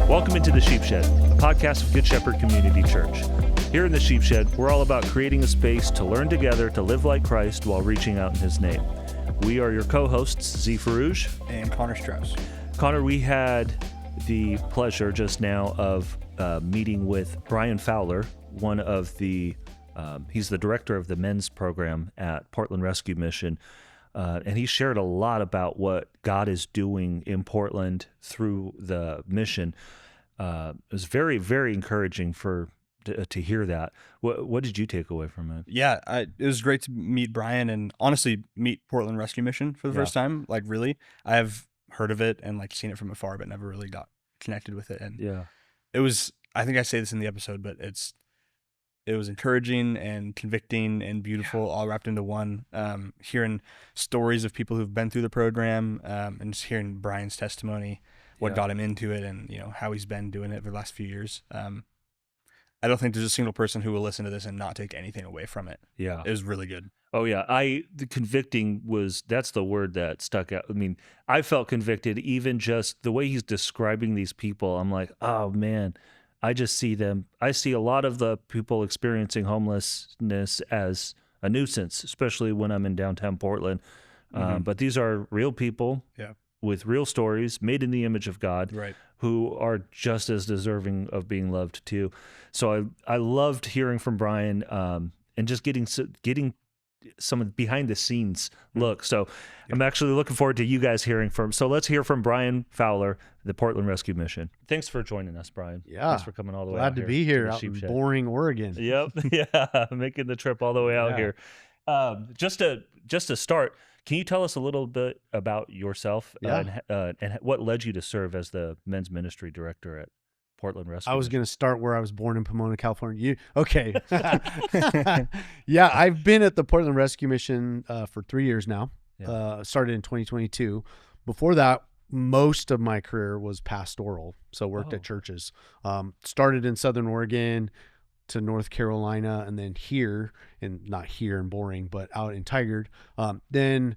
Welcome into the Sheep Shed, a podcast of Good Shepherd Community Church. Here in the Sheep Shed, we're all about creating a space to learn together to live like Christ while reaching out in His name. We are your co-hosts, Z Farouj and Connor Strauss. Connor, we had the pleasure just now of meeting with Brian Fowler, one of the, he's the director of the men's program at Portland Rescue Mission. And he shared a lot about what God is doing in Portland through the mission. It was very, very encouraging to hear that. What did you take away from it? Yeah, it was great to meet Brian and honestly meet Portland Rescue Mission for the first time. Like, really, I have heard of it and like seen it from afar, but never really got connected with it. And it was, I think I say this in the episode, but it was encouraging and convicting and beautiful, all wrapped into one. Hearing stories of people who've been through the program, and just hearing Brian's testimony, what got him into it, and how he's been doing it for the last few years. I don't think there's a single person who will listen to this and not take anything away from it. Yeah, it was really good. Oh yeah, the convicting that's the word that stuck out. I mean, I felt convicted even just the way he's describing these people. I'm like, oh man. I just see them. I see a lot of the people experiencing homelessness as a nuisance, especially when I'm in downtown Portland. But these are real people with real stories made in the image of God, who are just as deserving of being loved too. So I loved hearing from Brian and just getting some behind the scenes look. So I'm actually looking forward to you guys hearing from. So let's hear from Brian Fowler, the Portland Rescue Mission. Thanks for joining us, Brian. Yeah. Thanks for coming all the way out out here. Glad to be here out in boring Oregon. Yep. Yeah. Making the trip all the way out here. Just to start, can you tell us a little bit about yourself and what led you to serve as the men's ministry director at Portland Rescue? I was going to start where I was born in Pomona, California. Okay. Yeah, I've been at the Portland Rescue Mission for 3 years now. Started in 2022. Before that, most of my career was pastoral, so worked at churches. Started in Southern Oregon to North Carolina, and then not here in Boring, but out in Tigard. Then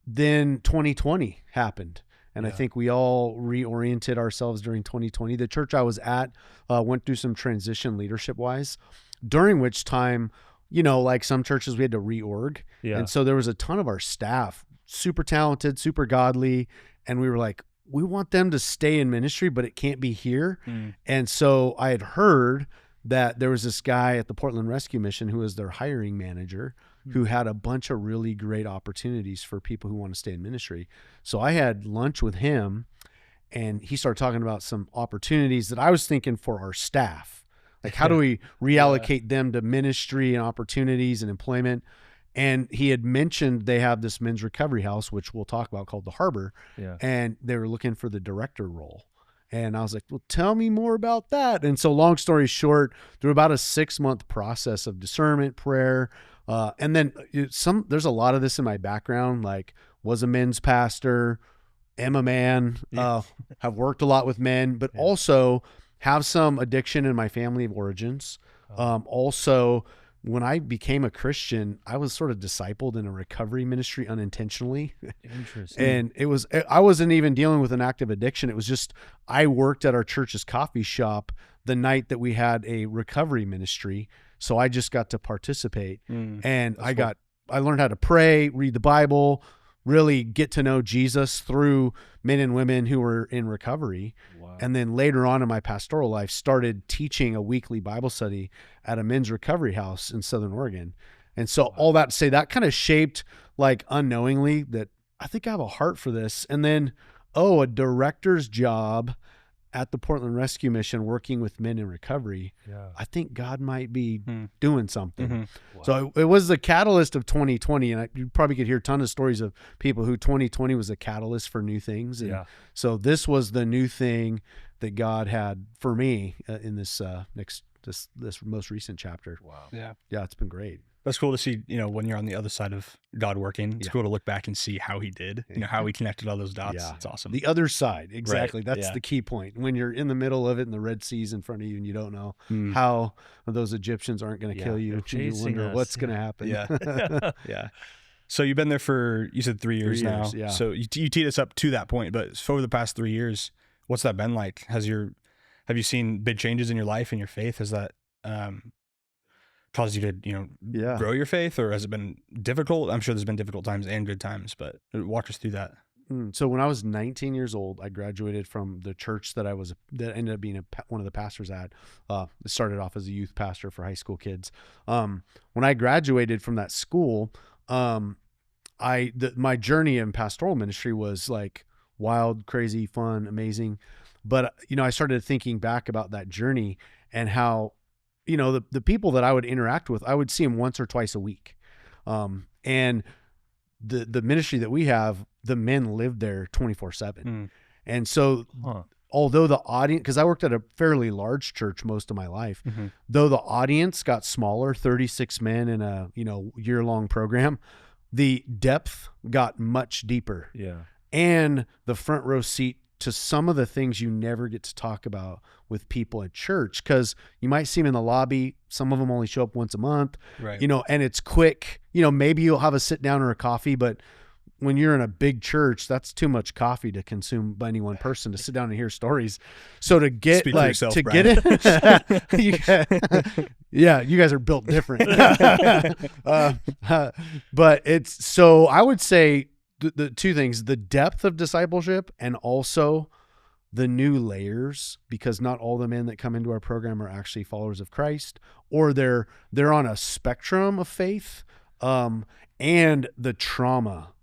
2020 happened. And I think we all reoriented ourselves during 2020. The church I was at went through some transition leadership-wise, during which time, like some churches, we had to reorg. Yeah. And so there was a ton of our staff, super talented, super godly, and we were like, we want them to stay in ministry, but it can't be here. And so I had heard that there was this guy at the Portland Rescue Mission who was their hiring manager, who had a bunch of really great opportunities for people who want to stay in ministry. So I had lunch with him, and he started talking about some opportunities that I was thinking for our staff. Like, how do we reallocate them to ministry and opportunities and employment? And he had mentioned they have this men's recovery house, which we'll talk about, called the Harbor. And they were looking for the director role. And I was like, well, tell me more about that. And so long story short, through about a 6-month process of discernment, prayer, and then there's a lot of this in my background, like was a men's pastor, am a man, have worked a lot with men, but also have some addiction in my family of origins. Also, when I became a Christian, I was sort of discipled in a recovery ministry unintentionally. Interesting. And I wasn't even dealing with an active addiction. It was just, I worked at our church's coffee shop the night that we had a recovery ministry. So I just got to participate, and I learned how to pray, read the Bible, really get to know Jesus through men and women who were in recovery. Wow. And then later on in my pastoral life, started teaching a weekly Bible study at a men's recovery house in Southern Oregon. And so all that to say, that kind of shaped, like, unknowingly, that I think I have a heart for this. And then, a director's job at the Portland Rescue Mission, working with men in recovery. I think God might be doing something. Wow. So it was the catalyst of 2020, and you probably could hear a ton of stories of people who 2020 was a catalyst for new things. And so this was the new thing that God had for me in this most recent chapter. Wow. Yeah, it's been great. That's cool to see, when you're on the other side of God working, it's cool to look back and see how he did, how he connected all those dots. Yeah. It's awesome. The other side. Exactly. Right. That's the key point. When you're in the middle of it and the Red Sea's in front of you and you don't know how those Egyptians aren't going to kill you. You wonder what's going to happen. Yeah. So you've been there for, you said 3 years now. Yeah. So you teed us up to that point, but over the past 3 years, what's that been like? Has your Have you seen big changes in your life and your faith? Has that caused you to, grow your faith, or has it been difficult? I'm sure there's been difficult times and good times, but walk us through that. So when I was 19 years old, I graduated from the church that ended up being one of the pastors at. It started off as a youth pastor for high school kids. When I graduated from that school, my journey in pastoral ministry was like wild, crazy, fun, amazing. But, I started thinking back about that journey and how, the people that I would interact with, I would see them once or twice a week. And the ministry that we have, the men live there 24/7. And so although the audience, because I worked at a fairly large church most of my life, though the audience got smaller, 36 men in a, year-long program, the depth got much deeper. Yeah. And the front row seat to some of the things you never get to talk about with people at church, because you might see them in the lobby. Some of them only show up once a month, right? And it's quick. Maybe you'll have a sit down or a coffee, but when you're in a big church, that's too much coffee to consume by any one person to sit down and hear stories. So to get Speak for yourself, to Brian. get it, yeah, you guys are built different. But it's, so I would say the two things: the depth of discipleship and also the new layers, because not all the men that come into our program are actually followers of Christ, or they're on a spectrum of faith, and the trauma,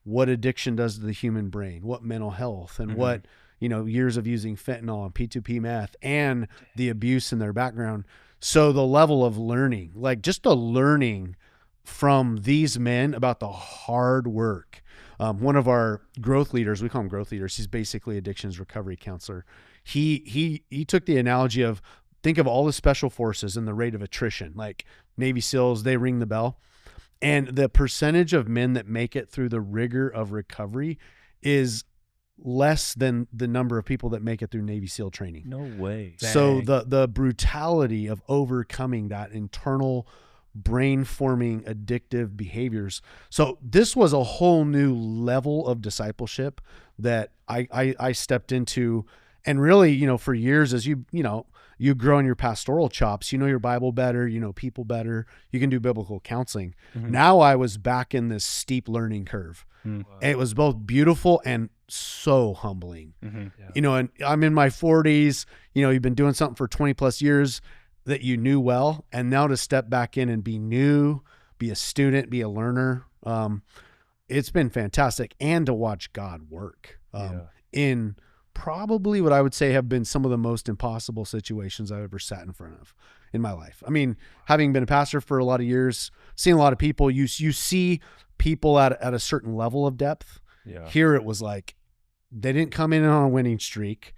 what addiction does to the human brain, what mental health, and what, years of using fentanyl and P2P meth, and the abuse in their background. So the level of learning, like just the learning from these men about the hard work. One of our growth leaders, we call him growth leaders, he's basically addictions recovery counselor. He took the analogy of, think of all the special forces and the rate of attrition, like Navy SEALs, they ring the bell. And the percentage of men that make it through the rigor of recovery is less than the number of people that make it through Navy SEAL training. No way. So the brutality of overcoming that internal brain-forming addictive behaviors. So this was a whole new level of discipleship that I stepped into. And really, for years, as you grow in your pastoral chops, your Bible better, people better, you can do biblical counseling. Now I was back in this steep learning curve. And it was both beautiful and so humbling. And I'm in my 40s, you've been doing something for 20 plus years that you knew well, and now to step back in and be new, be a student, be a learner, it's been fantastic. And to watch God work in probably what I would say have been some of the most impossible situations I've ever sat in front of in my life. I mean, having been a pastor for a lot of years, seeing a lot of people, you see people at a certain level of depth. Yeah. Here it was like, they didn't come in on a winning streak,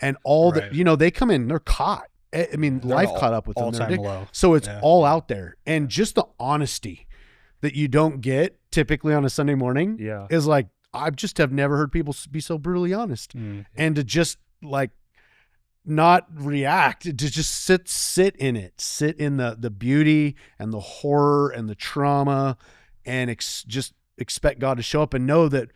and all right. they come in, they're caught. I mean, life caught up with them. Low. So it's all out there. And just the honesty that you don't get typically on a Sunday morning is like, I just have never heard people be so brutally honest. And to just like not react, to just sit in it, sit in the beauty and the horror and the trauma, and just expect God to show up and know that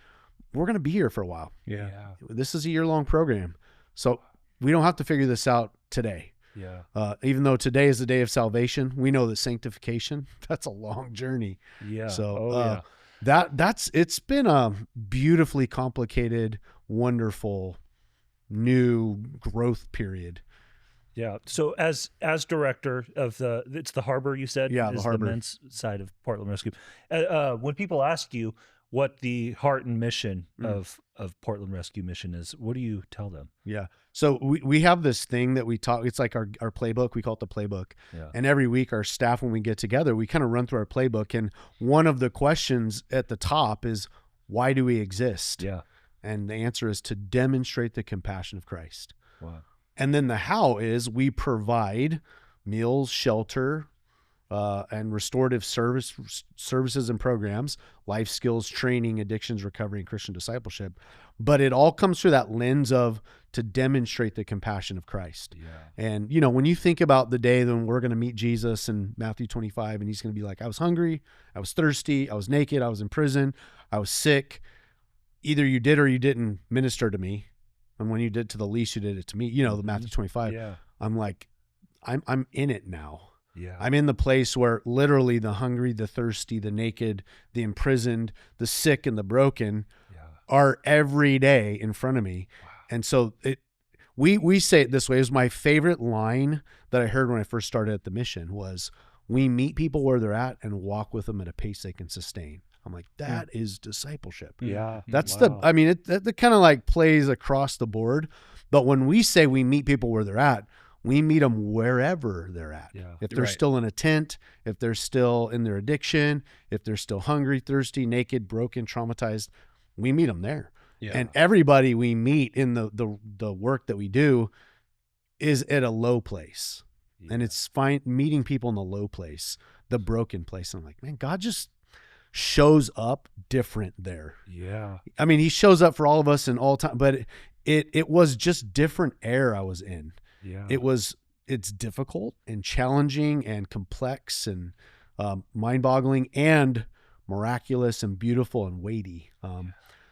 we're going to be here for a while. Yeah. This is a year-long program. So we don't have to figure this out today. Even though today is the day of salvation, we know that sanctification, that's a long journey. So it's been a beautifully complicated, wonderful, new growth period. Yeah. So as director of it's the Harbor, you said? Yeah, the Harbor. The men's side of Portland Rescue. When people ask you what the heart and mission of Portland Rescue Mission is, what do you tell them? Yeah. So we have this thing that we talk, it's like our playbook. We call it the playbook. Yeah. And every week our staff, when we get together, we kind of run through our playbook. And one of the questions at the top is, why do we exist? Yeah. And the answer is to demonstrate the compassion of Christ. Wow. And then the how is we provide meals, shelter, and restorative services and programs, life skills, training, addictions, recovery, and Christian discipleship. But it all comes through that lens of to demonstrate the compassion of Christ. Yeah. And, when you think about the day when we're going to meet Jesus in Matthew 25, and he's going to be like, I was hungry, I was thirsty, I was naked, I was in prison, I was sick. Either you did or you didn't minister to me. And when you did to the least, you did it to me, the Matthew 25. Yeah. I'm like, I'm in it now. Yeah. I'm in the place where literally the hungry, the thirsty, the naked, the imprisoned, the sick, and the broken are every day in front of me. Wow. And so we say it this way. It was my favorite line that I heard when I first started at the mission was, we meet people where they're at and walk with them at a pace they can sustain. I'm like, that is discipleship. Yeah. That's that kind of like plays across the board. But when we say we meet people where they're at, we meet them wherever they're at. Yeah. If they're still in a tent, if they're still in their addiction, if they're still hungry, thirsty, naked, broken, traumatized, we meet them there. Yeah. And everybody we meet in the work that we do is at a low place. Yeah. And it's meeting people in the low place, the broken place. And I'm like, man, God just shows up different there. Yeah. I mean, he shows up for all of us in all time, but it was just different air I was in. Yeah. It's difficult and challenging and complex and mind-boggling and miraculous and beautiful and weighty.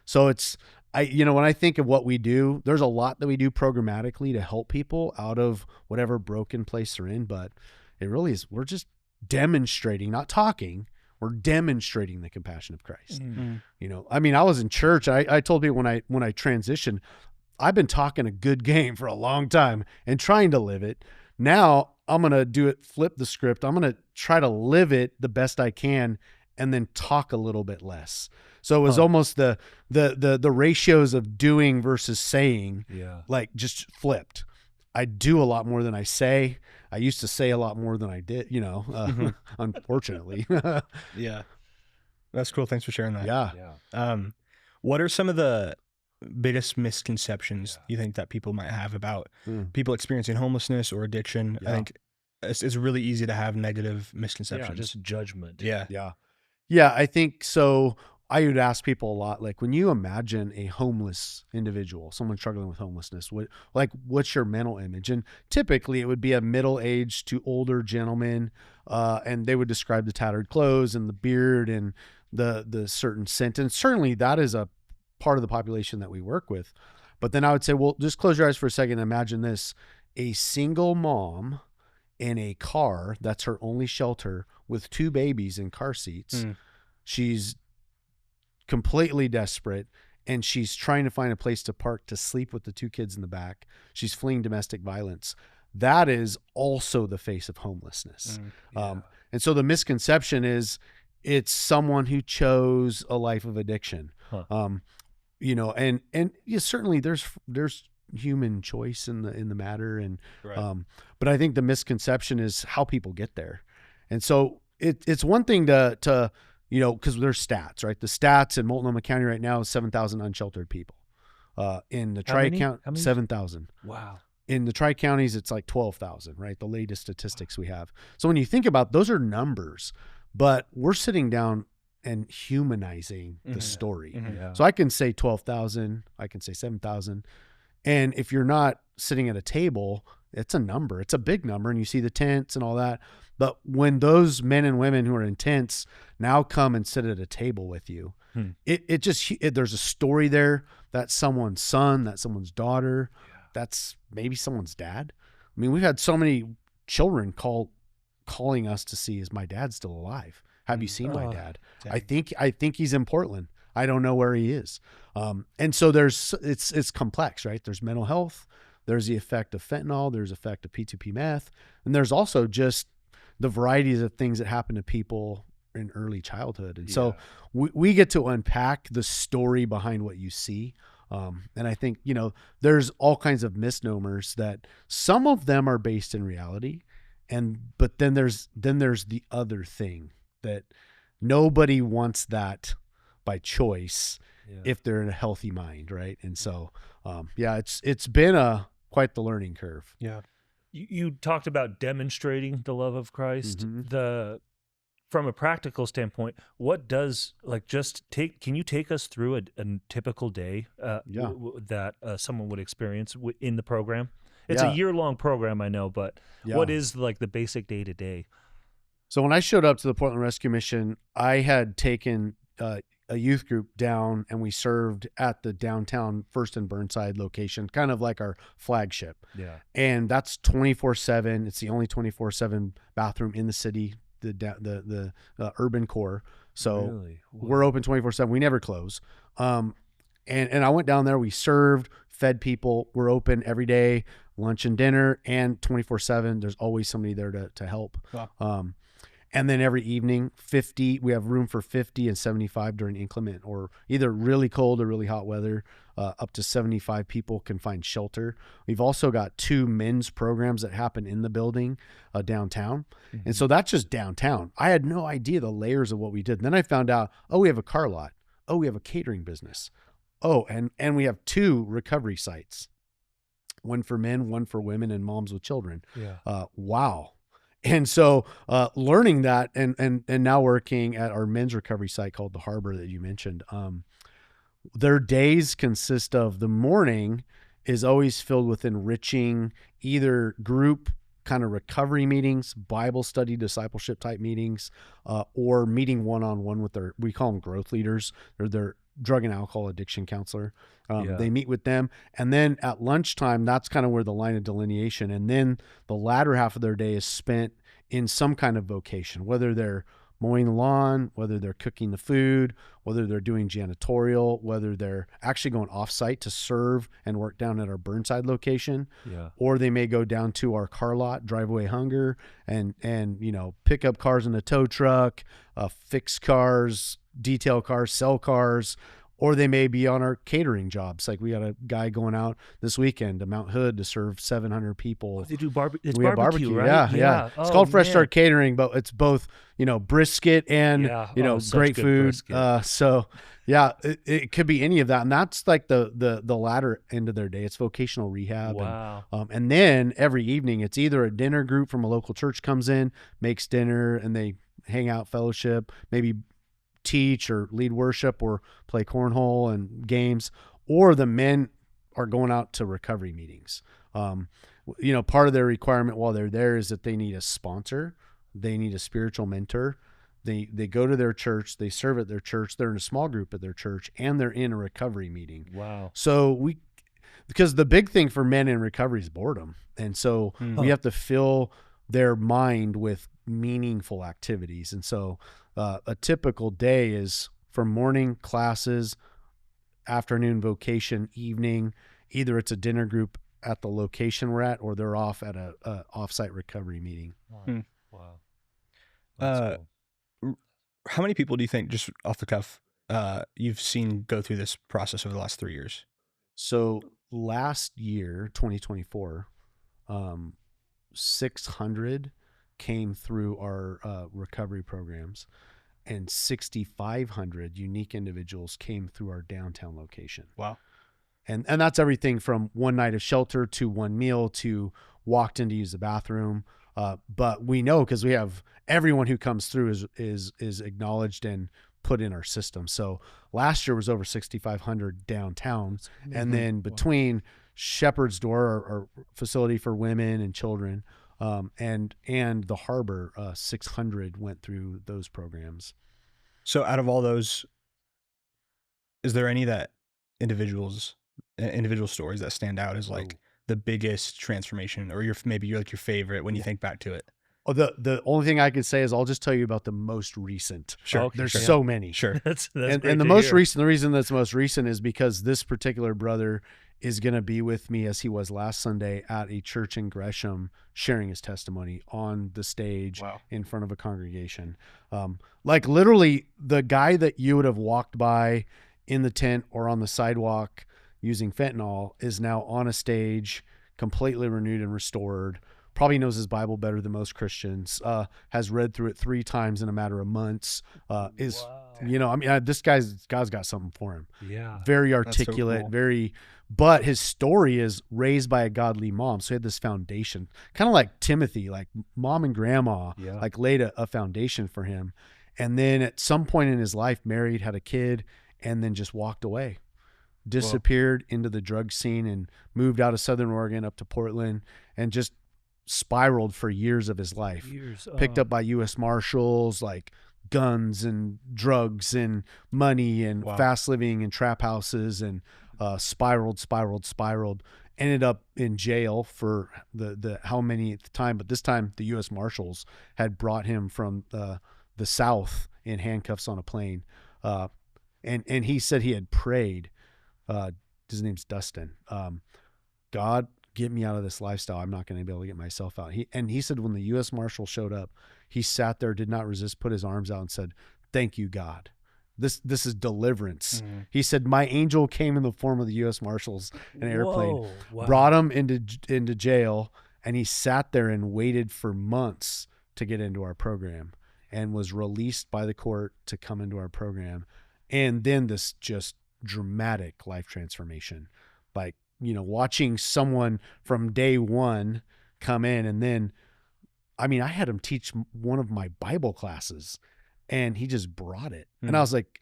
So when I think of what we do, there's a lot that we do programmatically to help people out of whatever broken place they're in, but it really is, we're just demonstrating, not talking, we're demonstrating the compassion of Christ. Mm-hmm. I mean, I was in church. I told people when I transitioned, I've been talking a good game for a long time and trying to live it. Now I'm going to do it, flip the script. I'm going to try to live it the best I can and then talk a little bit less. So it was almost the ratios of doing versus saying, like just flipped. I do a lot more than I say. I used to say a lot more than I did, unfortunately. Yeah. That's cool. Thanks for sharing that. Yeah. What are some of the biggest misconceptions you think that people might have about people experiencing homelessness or addiction? I think it's really easy to have negative misconceptions. Yeah, just judgment. Yeah, I think so. I would ask people a lot, like, when you imagine a homeless individual, someone struggling with homelessness, what's your mental image? And typically it would be a middle-aged to older gentleman, and they would describe the tattered clothes and the beard and the certain scent. And certainly that is a part of the population that we work with. But then I would say, well, just close your eyes for a second and imagine this: a single mom in a car that's her only shelter with 2 babies in car seats. She's completely desperate, and she's trying to find a place to park to sleep with the 2 kids in the back. She's fleeing domestic violence. That is also the face of homelessness. And so the misconception is it's someone who chose a life of addiction. And certainly there's human choice in the matter. And, but I think the misconception is how people get there. And so it's one thing to because there's stats, right? The stats in Multnomah County right now is 7,000 unsheltered people. In the Tri-County, 7,000. Wow. In the Tri-Counties, it's like 12,000, right? The latest statistics we have. So when you think about, those are numbers, but we're sitting down and humanizing the story. Yeah. So I can say 12,000, I can say 7,000. And if you're not sitting at a table, it's a number. It's a big number, and you see the tents and all that. But when those men and women who are in tents now come and sit at a table with you, there's a story there. That's someone's son, that's someone's daughter, that's maybe someone's dad. I mean, we've had so many children calling us to see, is my dad still alive? Have you seen my dad? Dang. I think he's in Portland. I don't know where he is. And so it's complex, right? There's mental health, there's the effect of fentanyl, there's the effect of P2P meth, and there's also just the varieties of things that happen to people in early childhood. And so we get to unpack the story behind what you see. And I think, there's all kinds of misnomers that some of them are based in reality. But then there's the other thing that nobody wants that by choice if they're in a healthy mind. Right. And so, it's been quite the learning curve. Yeah. You talked about demonstrating the love of Christ. Mm-hmm. From a practical standpoint, what does can you take us through a typical day that someone would experience in the program? It's a year-long program, I know, but what is the basic day-to-day? So when I showed up to the Portland Rescue Mission, I had taken a youth group down, and we served at the downtown First and Burnside location, kind of like our flagship. Yeah. And that's 24/7. It's the only 24/7 bathroom in the city, the urban core. So Really? we're open 24/7. We never close. And I went down there. We served, fed people. We're open every day, lunch and dinner, and 24/7. There's always somebody there to help. Wow. And then every evening, we have room for 50 and 75 during inclement or either really cold or really hot weather. Up to 75 people can find shelter. We've also got 2 men's programs that happen in the building downtown. Mm-hmm. And so that's just downtown. I had no idea the layers of what we did. And then I found out, we have a car lot. We have a catering business. And we have 2 recovery sites. One for men, one for women and moms with children. Yeah. Wow. And so learning that and now working at our men's recovery site called the Harbor that you mentioned, their days consist of the morning is always filled with enriching either group kind of recovery meetings, Bible study, discipleship type meetings, or meeting one-on-one with we call them growth leaders. They're their drug and alcohol addiction counselor. They meet with them. And then at lunchtime, that's kind of where the line of delineation. And then the latter half of their day is spent in some kind of vocation, whether they're mowing the lawn, whether they're cooking the food, whether they're doing janitorial, whether they're actually going off-site to serve and work down at our Burnside location, or they may go down to our car lot, drive away hunger, and pick up cars in a tow truck, fix cars, detail cars, sell cars, or they may be on our catering jobs. Like we got a guy going out this weekend to Mount Hood to serve 700 people. They do barbecue. It's we have barbecue, right? Yeah. It's called Fresh Start Catering, but it's both, brisket and, great food. So yeah, it could be any of that. And that's like the latter end of their day. It's vocational rehab. Wow. And then every evening it's either a dinner group from a local church comes in, makes dinner, and they hang out, fellowship, maybe teach or lead worship or play cornhole and games, or the men are going out to recovery meetings. Part of their requirement while they're there is that they need a sponsor. They need a spiritual mentor. They go to their church, they serve at their church, they're in a small group at their church, and they're in a recovery meeting. Wow. So because the big thing for men in recovery is boredom. And so we have to fill their mind with meaningful activities. And so a typical day is from morning classes, afternoon vocation, evening, either it's a dinner group at the location we're at, or they're off at a offsite recovery meeting. Wow. Cool. How many people do you think, just off the cuff, you've seen go through this process over the last 3 years? So last year, 2024, 600 came through our recovery programs, and 6,500 unique individuals came through our downtown location. Wow. And that's everything from one night of shelter to one meal to walked in to use the bathroom. But we know, because we have everyone who comes through is acknowledged and put in our system. So last year was over 6,500 downtown. And then between Shepherd's Door, our facility for women and children, and the Harbor, 600 went through those programs. So out of all those, is there any that individual stories that stand out as like the biggest transformation, or maybe you're like your favorite when you think back to it? Oh, the only thing I can say is I'll just tell you about the most recent. Sure. Okay, there's so many. Sure. That's and the most recent, the reason that's most recent is because this particular brother is going to be with me, as he was last Sunday, at a church in Gresham, sharing his testimony on the stage in front of a congregation. Like literally the guy that you would have walked by in the tent or on the sidewalk using fentanyl is now on a stage, completely renewed and restored, probably knows his Bible better than most Christians, has read through it 3 times in a matter of months, this guy's got something for him. Yeah. Very articulate, so cool. But his story is raised by a godly mom. So he had this foundation, kind of like Timothy, like mom and grandma, like laid a foundation for him. And then at some point in his life, married, had a kid, and then just walked away, disappeared into the drug scene, and moved out of Southern Oregon up to Portland, and just spiraled for years of his life. Picked up by U.S. Marshals, like guns and drugs and money and fast living and trap houses, and spiraled. Ended up in jail for the how many at the time, but this time the U.S. Marshals had brought him from the South in handcuffs on a plane. And he said he had prayed. His name's Dustin. God, get me out of this lifestyle. I'm not going to be able to get myself out. He said when the U.S. Marshal showed up, he sat there, did not resist, put his arms out and said, "Thank you, God. This is deliverance." He said, "My angel came in the form of the U.S. Marshals, an airplane, brought him into jail, and he sat there and waited for months to get into our program, and was released by the court to come into our program." And then this just dramatic life transformation, like, watching someone from day one come in. And then, I mean, I had him teach one of my Bible classes, and he just brought it. And I was like,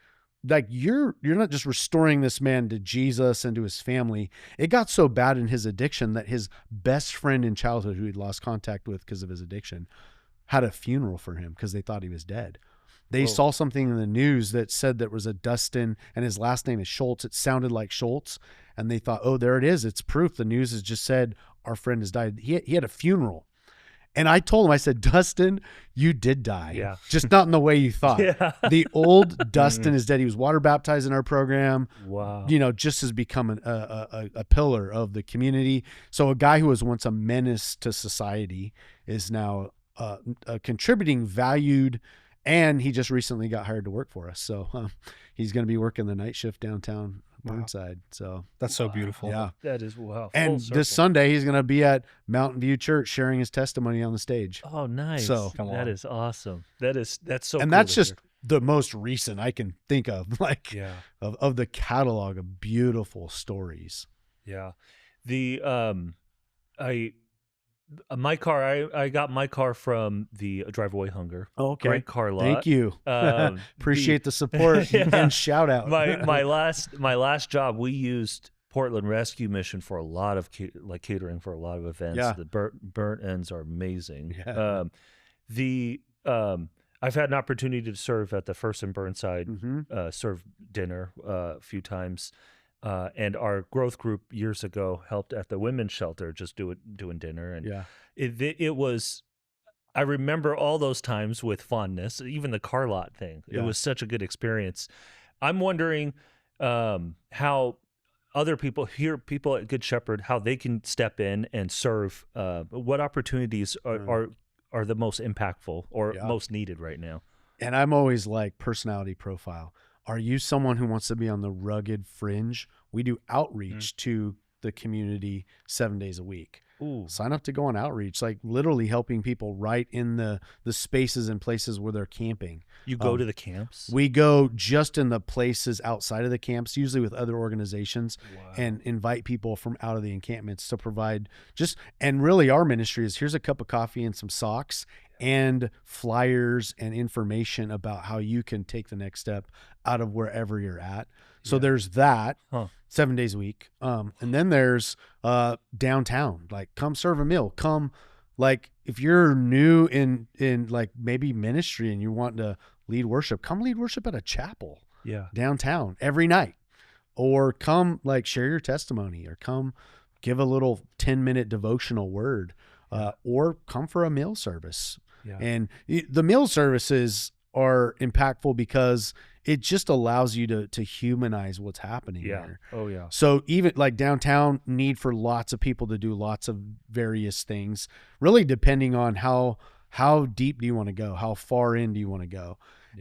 you're not just restoring this man to Jesus and to his family. It got so bad in his addiction that his best friend in childhood, who he'd lost contact with because of his addiction, had a funeral for him because they thought he was dead. They saw something in the news that said there was a Dustin, and his last name is Schultz. It sounded like Schultz, and they thought, oh, there it is. It's proof. The news has just said our friend has died. He had a funeral. And I told him, I said, "Dustin, you did die. Just not in the way you thought." The old Dustin is dead. He was water baptized in our program. Wow. Just has become a pillar of the community. So a guy who was once a menace to society is now a contributing, valued, and he just recently got hired to work for us. So he's going to be working the night shift downtown Burnside. So that's so beautiful. Yeah. That is wow. And this Sunday he's going to be at Mountain View Church sharing his testimony on the stage. Oh, nice. So that is awesome. That's so and cool that's to just hear. the most recent I can think of, of the catalog of beautiful stories. Yeah. The my car, I got my car from the Drive Away Hunger. Oh, okay. Great car lot. Thank you. Appreciate the support and shout out. My last job, we used Portland Rescue Mission for a lot of catering for a lot of events. Yeah. The burnt ends are amazing. Yeah. I've had an opportunity to serve at the First and Burnside, Mm-hmm. serve dinner a few times. And our growth group years ago helped at the women's shelter, just doing dinner. And it was, I remember all those times with fondness, even the car lot thing. It was such a good experience. I'm wondering how other people at Good Shepherd, how they can step in and serve. What opportunities are the most impactful or most needed right now? And I'm always like, personality profile. Are you someone who wants to be on the rugged fringe? We do outreach to the community 7 days a week. Ooh. Sign up to go on outreach, like literally helping people right in the spaces and places where they're camping. You go to the camps? We go just in the places outside of the camps, usually with other organizations, and invite people from out of the encampments to provide and really our ministry is, here's a cup of coffee and some socks and flyers and information about how you can take the next step out of wherever you're at. So there's that 7 days a week. And then there's downtown, like come serve a meal, come, like if you're new in like maybe ministry and you want to lead worship, come lead worship at a chapel downtown every night, or come like share your testimony, or come give a little 10-minute devotional word, or come for a meal service. And the meal services are impactful because it just allows you to humanize what's happening there. Oh yeah. So even like downtown, need for lots of people to do lots of various things, really depending on how deep do you want to go, how far in do you want to go.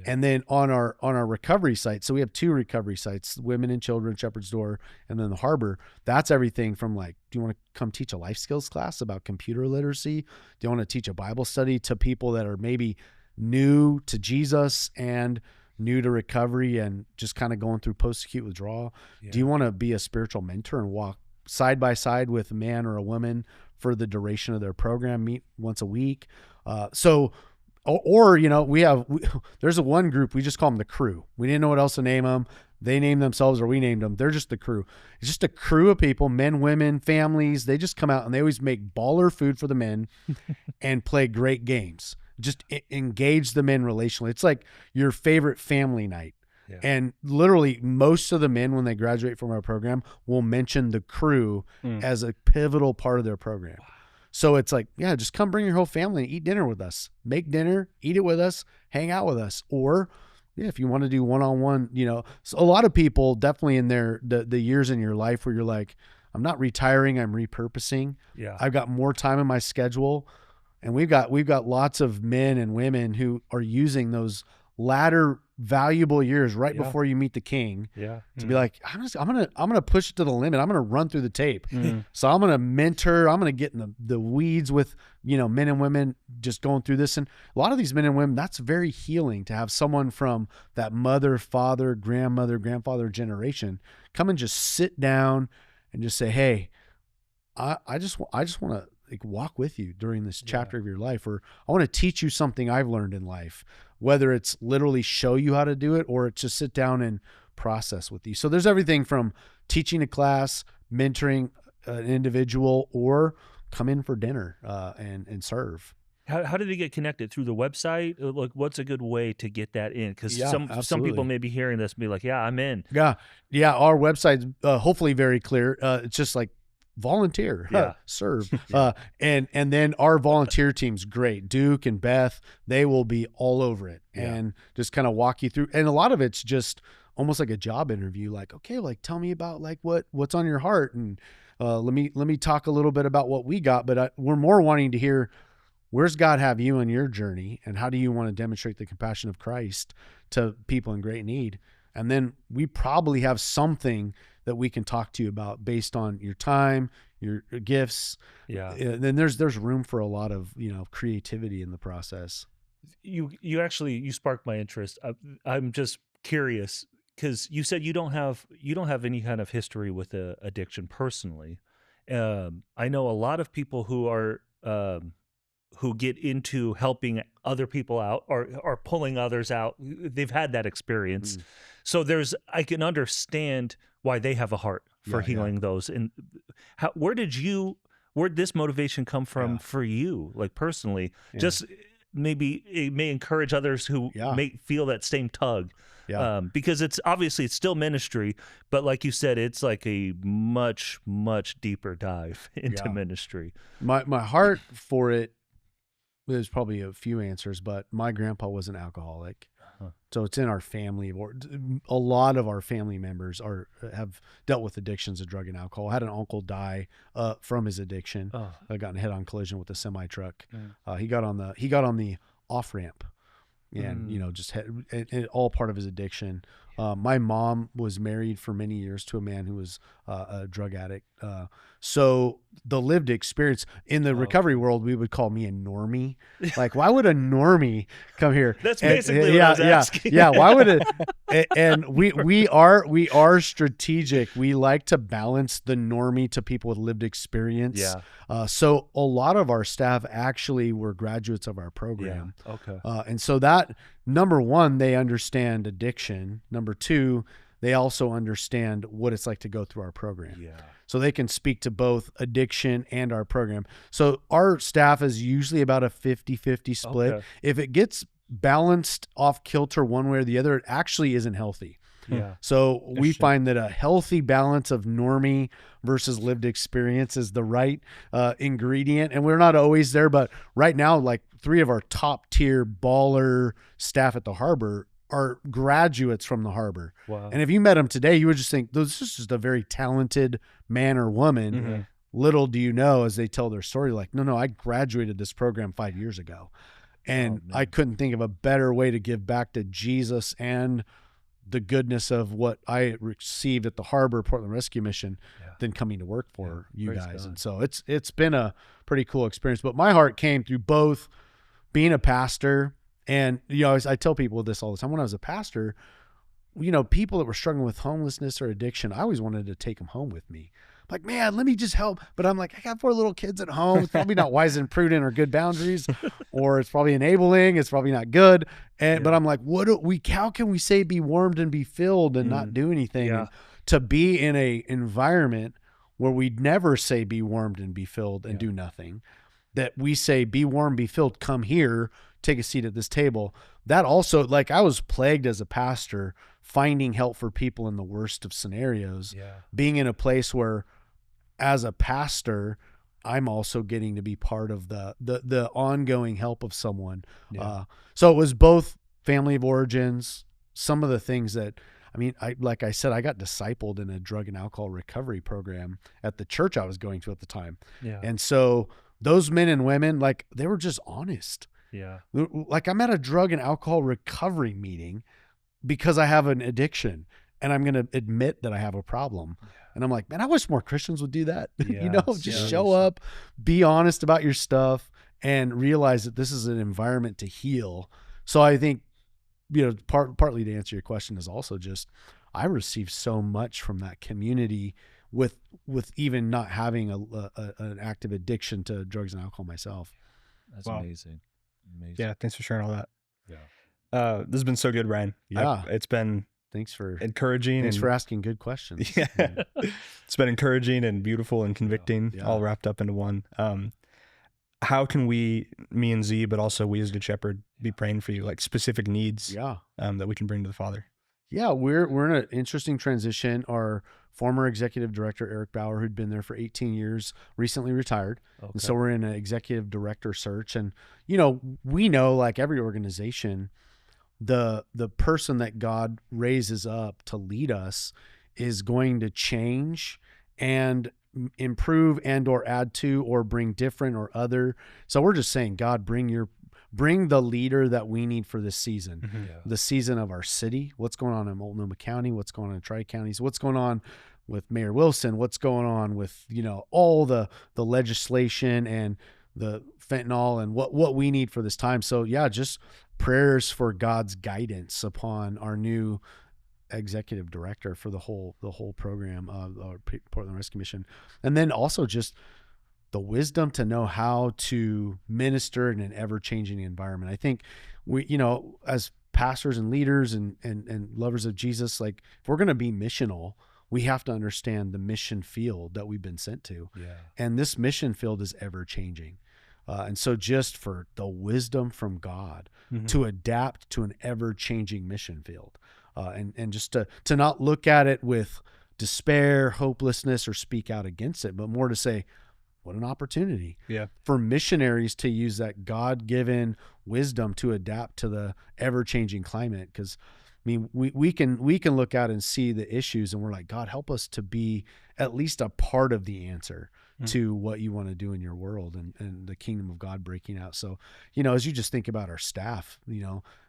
And then on our recovery site, so we have 2 recovery sites, Women and Children, Shepherd's Door, and then the Harbor. That's everything from like, do you want to come teach a life skills class about computer literacy? Do you want to teach a Bible study to people that are maybe new to Jesus and new to recovery and just kind of going through post-acute withdrawal? Do you want to be a spiritual mentor and walk side by side with a man or a woman for the duration of their program, meet once a week? Or there's one group, we just call them the crew. We didn't know what else to name them. They named themselves or we named them. They're just the crew. It's just a crew of people, men, women, families. They just come out and they always make baller food for the men and play great games. just engage the men relationally. It's like your favorite family night. Yeah. And literally most of the men, when they graduate from our program, will mention the crew as a pivotal part of their program. Wow. So it's like, yeah, just come bring your whole family and eat dinner with us. Make dinner, eat it with us, hang out with us. Or yeah, if you want to do one-on-one, you know, so a lot of people definitely in the years in your life where you're like, I'm not retiring, I'm repurposing. Yeah. I've got more time in my schedule. And we've got lots of men and women who are using those latter valuable years right before you meet the king to be like, I'm gonna push it to the limit. I'm gonna run through the tape. So I'm gonna mentor. I'm gonna get in the weeds with, you know, men and women just going through this. And a lot of these men and women, that's very healing to have someone from that mother, father, grandmother, grandfather generation come and just sit down and just say, hey, I just want to like walk with you during this chapter of your life, or I want to teach you something I've learned in life, whether it's literally show you how to do it or it's just sit down and process with you. So there's everything from teaching a class, mentoring an individual, or come in for dinner and serve. How did they get connected? Through the website? Like, what's a good way to get that in? Because some people may be hearing this and be like, yeah, I'm in. Yeah. Our website's hopefully very clear. It's just like volunteer, serve. And then our volunteer team's great. Duke and Beth, they will be all over it and just kind of walk you through. And a lot of it's just almost like a job interview. Like, okay, like tell me about like what's on your heart. And let me talk a little bit about what we got, but we're more wanting to hear, where's God have you in your journey, and how do you want to demonstrate the compassion of Christ to people in great need? And then we probably have something that we can talk to you about based on your time, your gifts. Yeah. Then there's room for a lot of, you know, creativity in the process. You sparked my interest. I'm just curious because you said you don't have any kind of history with addiction personally. I know a lot of people who are who get into helping other people out or pulling others out. They've had that experience. So I can understand why they have a heart for healing those. And where did this motivation come from for you, like personally? Just maybe it may encourage others who may feel that same tug. Because it's still ministry, but like you said, it's like a much, much deeper dive into ministry. My heart for it, there's probably a few answers, but my grandpa was an alcoholic. So it's in our family. Or a lot of our family members have dealt with addictions of drug and alcohol. I had an uncle die from his addiction. I got in a head-on collision with a semi truck. He got on the off ramp, and you know, just all part of his addiction. My mom was married for many years to a man who was a drug addict. So the lived experience in the recovery world, we would call me a normie. Like, why would a normie come here? That's basically what I was asking. Why would it? And we are strategic. We like to balance the normie to people with lived experience. So a lot of our staff actually were graduates of our program. Okay. And so that, number one, they understand addiction. Number two, they also understand what it's like to go through our program. So they can speak to both addiction and our program. So our staff is usually about a 50-50 split. Okay. If it gets balanced off kilter one way or the other, it actually isn't healthy. So we find that a healthy balance of normie versus lived experience is the right ingredient. And we're not always there, but right now, like 3 of our top tier baller staff at the Harbor are graduates from the Harbor. Wow. And if you met them today, you would just think, this is just a very talented man or woman. Little do you know, as they tell their story, like, no, I graduated this program 5 years ago. And I couldn't think of a better way to give back to Jesus and the goodness of what I received at the Harbor Portland Rescue Mission than coming to work for you guys. God. And so it's been a pretty cool experience. But my heart came through both being a pastor and, you know, I tell people this all the time. When I was a pastor, you know, people that were struggling with homelessness or addiction, I always wanted to take them home with me. Like, man, let me just help. But I'm like, I got 4 little kids at home. It's probably not wise and prudent or good boundaries, or it's probably enabling. It's probably not good. But I'm like, how can we say be warmed and be filled and not do anything? And to be in a environment where we'd never say be warmed and be filled and do nothing, that we say be warm, be filled, come here, take a seat at this table. That also, like, I was plagued as a pastor finding help for people in the worst of scenarios, being in a place where as a pastor, I'm also getting to be part of the ongoing help of someone. So it was both family of origins, some of the things that, I mean, like I said, I got discipled in a drug and alcohol recovery program at the church I was going to at the time. And so those men and women, like, they were just honest. Like, I'm at a drug and alcohol recovery meeting because I have an addiction and I'm going to admit that I have a problem. And I'm like, man, I wish more Christians would do that. Just show up, be honest about your stuff, and realize that this is an environment to heal. So I think, partly to answer your question is also just, I received so much from that community with even not having an active addiction to drugs and alcohol myself. That's amazing. Yeah. Thanks for sharing all that. This has been so good, Brian. It's been encouraging. Thanks for asking good questions. It's been encouraging and beautiful and convicting, all wrapped up into one. How can we, me and Z, but also we as Good Shepherd, be praying for you, like specific needs that we can bring to the Father? We're in an interesting transition. Our former executive director, Eric Bauer, who'd been there for 18 years, recently retired. And so we're in an executive director search. And, we know, like every organization, the person that God raises up to lead us is going to change and improve and or add to or bring different or other. So we're just saying, God, bring the leader that we need for this season, the season of our city. What's going on in Multnomah County? What's going on in Tri-Counties? What's going on with Mayor Wilson? What's going on with, all the legislation and the fentanyl and what we need for this time. So just prayers for God's guidance upon our new executive director for the whole program of Portland Rescue Mission. And then also just the wisdom to know how to minister in an ever-changing environment. I think we, as pastors and leaders and lovers of Jesus, like, if we're going to be missional, we have to understand the mission field that we've been sent to. And this mission field is ever-changing. And so just for the wisdom from God to adapt to an ever-changing mission field. And just to not look at it with despair, hopelessness, or speak out against it, but more to say, what an opportunity for missionaries to use that God-given wisdom to adapt to the ever-changing climate. Because, I mean, we can look out and see the issues, and we're like, God, help us to be at least a part of the answer to what you want to do in your world and the kingdom of God breaking out. So, as you just think about our staff,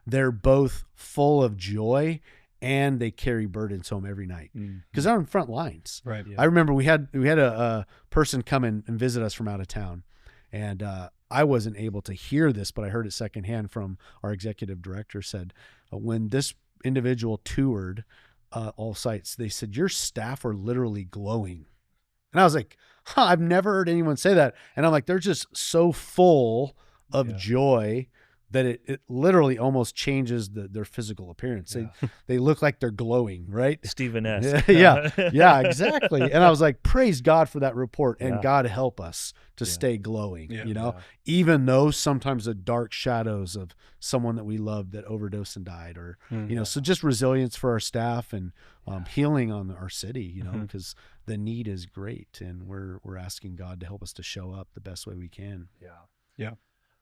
they're both full of joy and they carry burdens home every night because they're on front lines. Right. I remember we had a person come in and visit us from out of town, and I wasn't able to hear this, but I heard it secondhand from our executive director. Said when this individual toured all sites, they said, your staff are literally glowing. And I was like, I've never heard anyone say that. And I'm like, they're just so full of joy that it literally almost changes their physical appearance. They look like they're glowing, right? Steven-esque. Yeah, exactly. And I was like, praise God for that report, and God help us to stay glowing, even though sometimes the dark shadows of someone that we loved that overdosed and died, or, so just resilience for our staff and healing on our city, because the need is great, and we're asking God to help us to show up the best way we can. Yeah.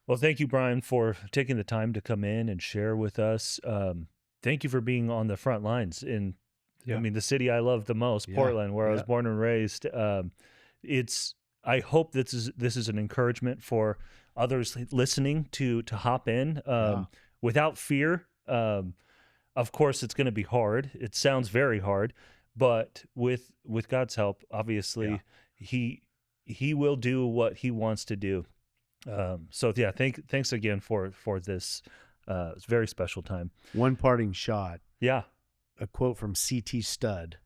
Well, thank you, Brian, for taking the time to come in and share with us. Thank you for being on the front lines in, I mean, the city I love the most, Portland, where I was born and raised. I hope this is an encouragement for others listening to hop in without fear. Of course, it's going to be hard. It sounds very hard, but with God's help, obviously, He will do what He wants to do. Thanks again for this very special time. One parting shot. Yeah. A quote from C.T. Studd.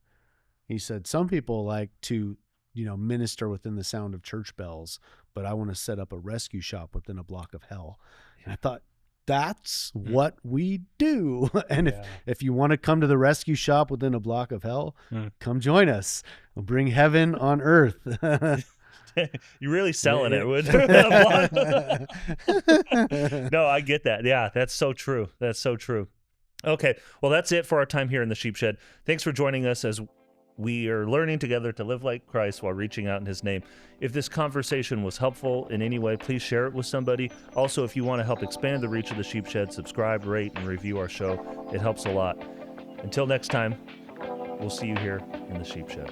He said, some people like to, minister within the sound of church bells, but I want to set up a rescue shop within a block of hell. And I thought, that's what we do. And if you want to come to the rescue shop within a block of hell, come join us. We'll bring heaven on earth. You're really selling it with No, I get that. Yeah, that's so true. That's so true. Okay, well, that's it for our time here in the Sheep Shed. Thanks for joining us as we are learning together to live like Christ while reaching out in his name. If this conversation was helpful in any way, please share it with somebody. Also, if you want to help expand the reach of the Sheep Shed, subscribe, rate, and review our show. It helps a lot. Until next time, we'll see you here in the Sheep Shed.